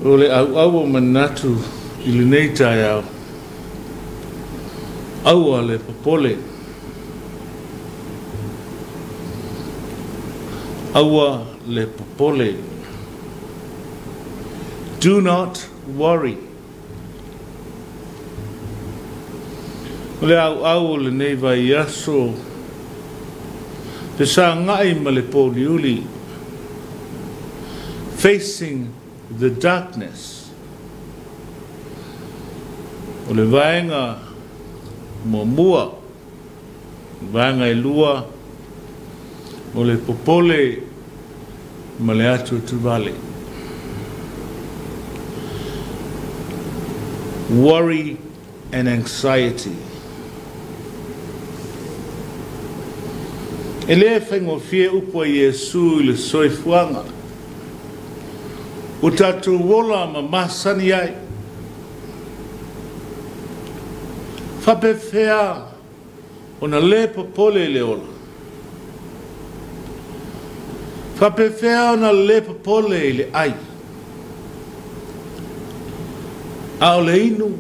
O le au manatu I le nei tai au. Aua le popole. Aua le popole. Do not worry. O le au le nei vai aso. Te sa ngai ma le poliuli. Facing the darkness. O le vaenga mua, vaenga I lua, o le popole ma le atu tuvale. Worry and anxiety. E le whaingo fie upo Yesu I le soifuanga. O tatu wola ma masani ai. Whapewhea o na le popole le ola. Whapewhea o na le popole le ai. A o le inu.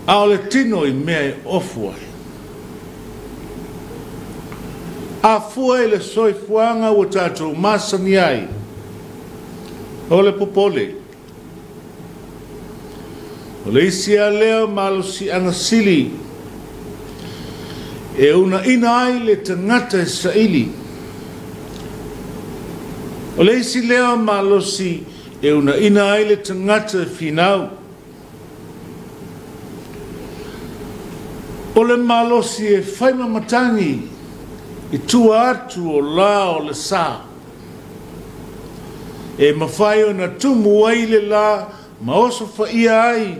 A o le tino I mea I ofu ai. A fua I le soifuanga o tātou masani ai. O le popole. O le isia leo malo si angasili. E una ina ai le tangata Israeli. O le isi leo malo si e una ina ai le tangata finau. O le malo si e whaima matangi I tua atu o la o le sa. E mawhai o na tumu ai le la ma oso whaia ai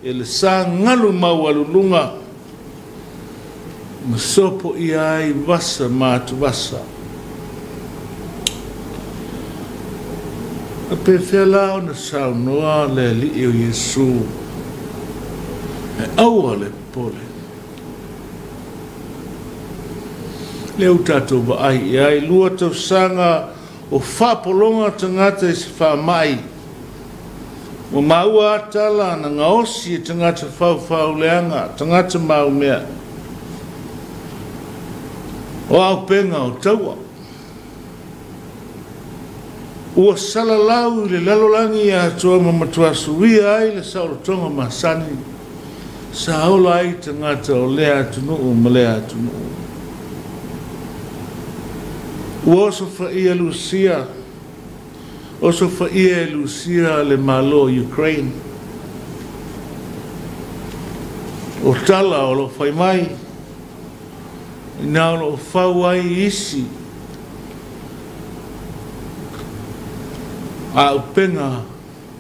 e le sa ngalu mau alulunga. Ma sopo ia ai wasa mātu wasa. A pe whela o na sau noa le li o Yesu. E aua le pole. Leu tātou ba ai e ai lua tau sanga o whapolonga tangata I se whamai. O maua atala na ngaosi e tangata whau leanga, tangata mau mea. O au penga o taua. Ua salalau I le lalolangi a toa mamatua suia ai le saurotonga masani. Sa ola ai tangata o lea tunu ma lea tunu. Ua oso whaia Lucia. Oso whaia Lucia le malo Ukraine. O tala o lo whai mai. Ina o lo whauai isi. A upenga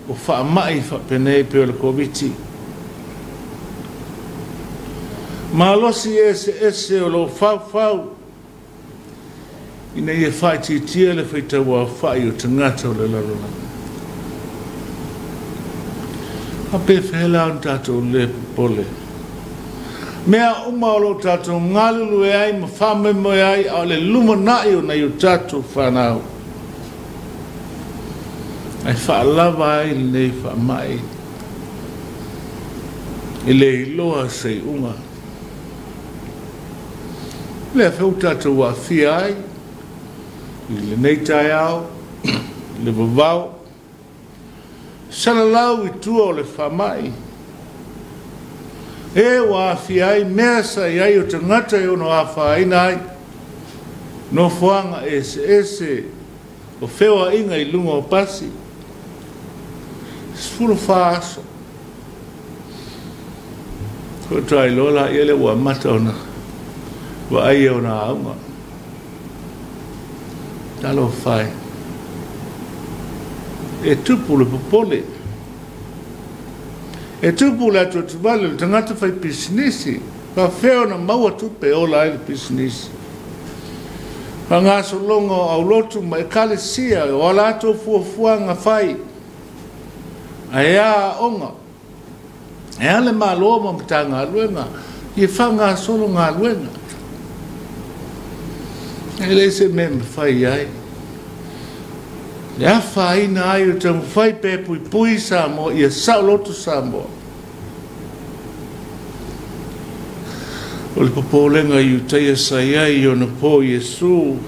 o whaamai whapenei peo le Komiti. Malosi ese o lo whau. Ina ia whai titia le whaitaua whai o tangata o le lalona. A pe whela on tātou le pole. Mea uma o lo tātou ngalulu e ai ma whame mo e ai a le lumanai o nei o tātou whanau. Ai whaalava ai le nei whaamai. I le iloa sei unga. Lea whau tātou a whia ai. I le nei tai au, le vavau. Salalau I tua o le whamai. E wa awhiai mea sa I ai o tangata e ono a whaina ai. No whanga ese o whewa inga I lunga o pasi. Sfuro whaaso. Ko trai lola I ele wa mata ona. Wa ai ona aunga. Talo fai. E tupu le popole. E tupu le atu atuvale le tangata fai pisinisi. Pa wheo na maua tupe ola ai le pisinisi. Pa ngaso longo au lotu ma e kale sia o ala ato fuafuanga fai. A ea onga. E ale maa loa ma mta ngā luenga. I wha ngā solo ngā luenga. E le se me fai ai. Le awhaina ai o te mwhai pe pui pui Samoa ia saulotu Samoa. O le popolenga i utai sai ai o na po Yesu.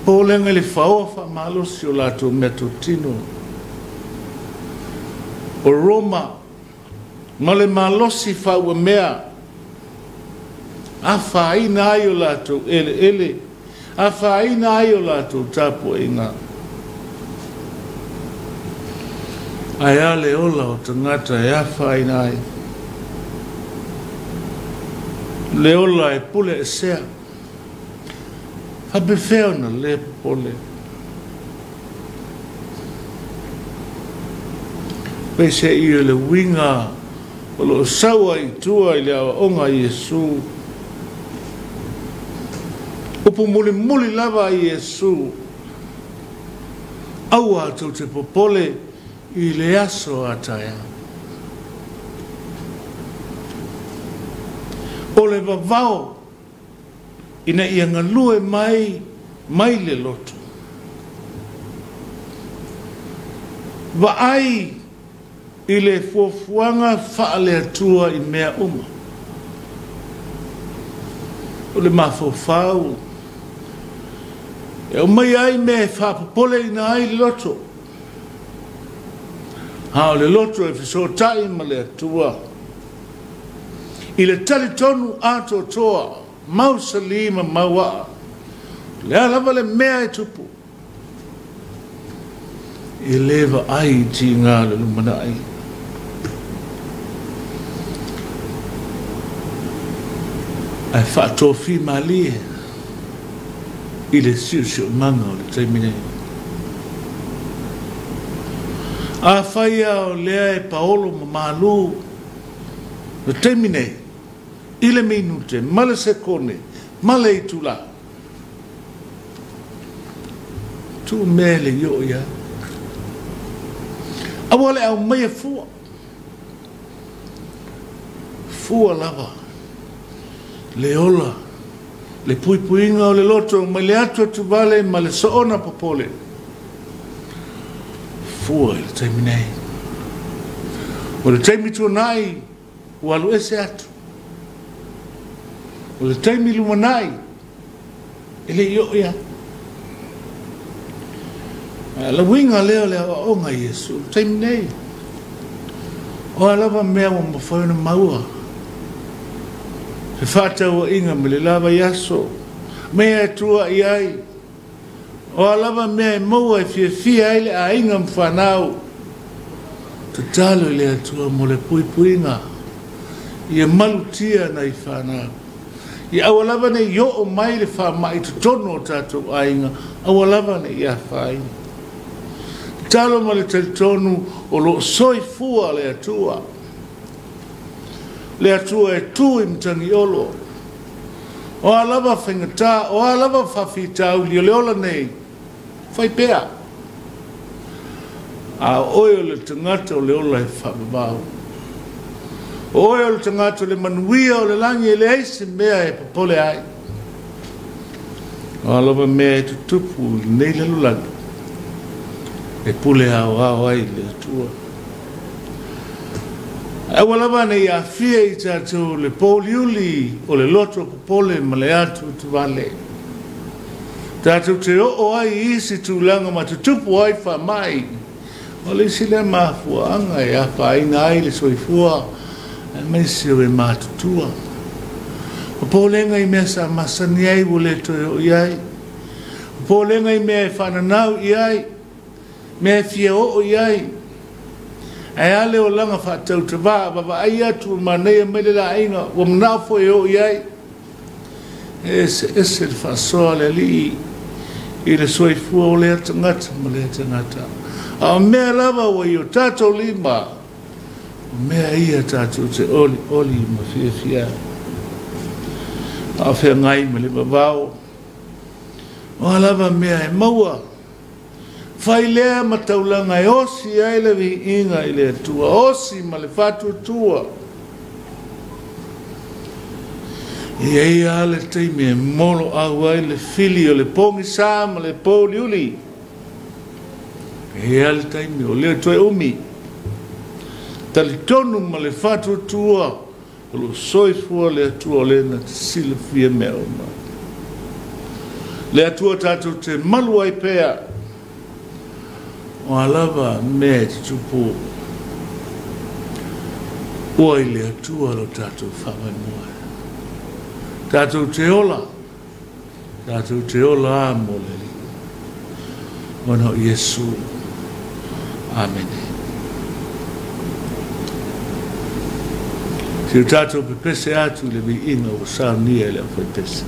Popolenga le whaoa whamalosi o lato mea tino. O Roma, ma le malosi whaua mea. A whaina ai o lato ele. A whaina ai o lato tapo inga. Ai ale ola o tangata e a whaina ai. Le ola e pule e sea. Hape feo na le pole. Pese i le winga o lo saua i tua i le awa onga Yesu. Upo muli lava i Yesu. Aua tau te popole i le aso ataya. O le vavao ina ia ngalue mai le loto. Vaai i le fuafuanga faa le atua i mea uma. O le mafofau. E o mai ai me faa popole ina ai le loto. Ha o le loto e fisotai ma le atua. I le tali tonu ato toa, mau salima maua. Le alava le mea e tupu. I leva ai ti ngā le lumana ai. Ai whaatofi malie. I le siu manga o le taimine. A whaia o lea e paolo ma malu. Le taimine. Ile minute, male sekone, male itula. Tu mele yo ya. Awale au mea fua. Fua lava. Le ola. Le puipuinga o le loto, ma le atua tu vale, ma le soona popole. Fua le taiminei. O le taimitu nai, walu ese atu. O le taimi lumanai, ele yo ia. La winga leo le onga Yesu, taimi nei. O alava mea wa mawhauna maua. He whata wa inga me le lava yaso. Mea tua iai. O alava mea e maua e fia ele a inga mwhanau. Te talo le atua mo le puipuinga. Ia malutia na i whanau. I awalava ne yo o mai le wha mai tu tono o tātou ainga. Awalava ne ia whainga. Talo ma le tonu o lo soi fua le atua. Le atua e tu i mtangi olo. O alava whengata, o alava whawhitau li o le ola nei. Whai pea. A oi o le tangata o le ola e whababau. Oe o le tangata le manuia o le langi e le eise mea e popole ai. O alova mea e tutupu nei le lulangi. E pule au ai le atua. E walava nei a fia i tātou le poliuli o le loto popole ma le atu tu vale. Tātou te o ai isi tūlanga ma tutupu ai wha mai. O le isi le mafua anga e a whainga ai le soifua. E mai sio e mātutua. O pōlenga I mea sa masani ai wole toi o iai. O pōlenga I mea e whananau iai. Mea fia o iai. E ale o langa whatau te wā. Wawa ai atu manea mele la inga. Wa mnafo e o iai. E se le whasoa le li. I le soifua o le atangata ma le atangata. A mea lava wa I o tātou lima. Mea ia tātou te oli ma fia. A whea ngai ma le mawao. O alava mea e maua. Whai lea ma taulanga e osi ai le vi inga I le atua. Osi ma le whatu tua. Ia ale taimi e mono au ai le fili o le pongi sama le pōli uli. Ia ale taimi o leo toe umi. Tali tonu ma le fatu tua o lo soifua le atua o le na sila fia mea o ma. Le atua tātou te malu ai pēa o alava mea te tupu. Oi le atua lo tātou whamai moa. Tātou te ola a moleli. Ono Yesu. Amen. Si o tātou pepese atu le mi inga o sa nia le a pepese.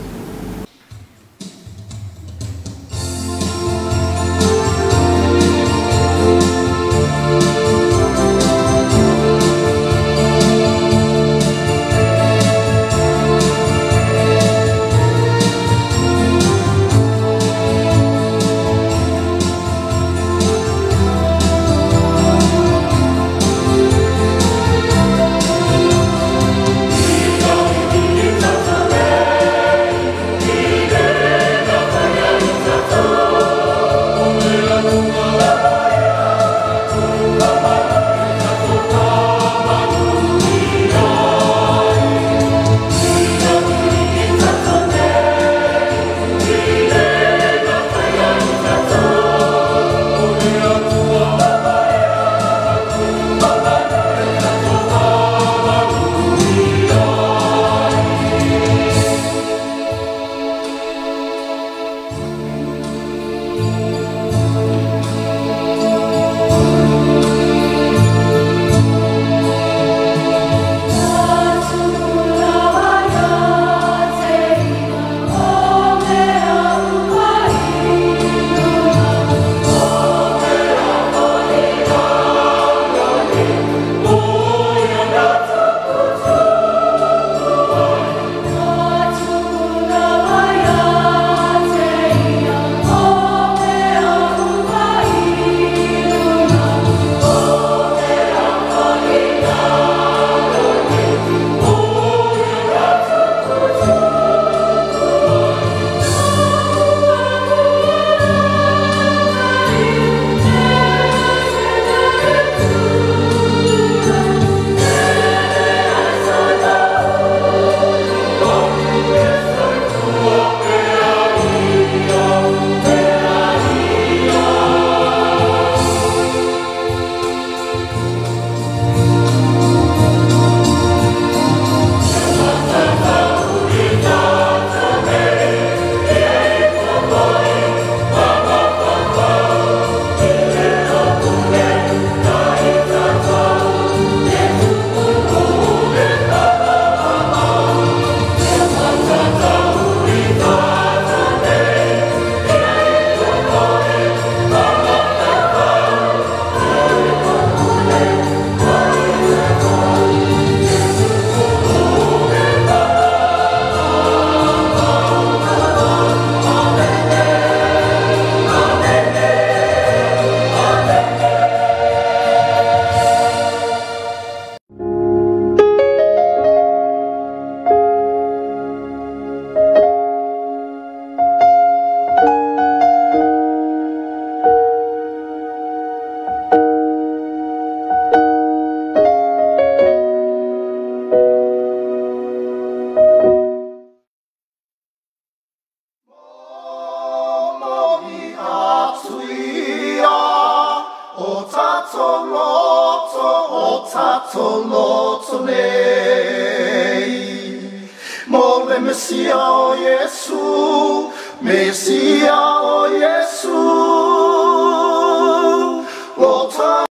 Mesia o Yesu, Mesia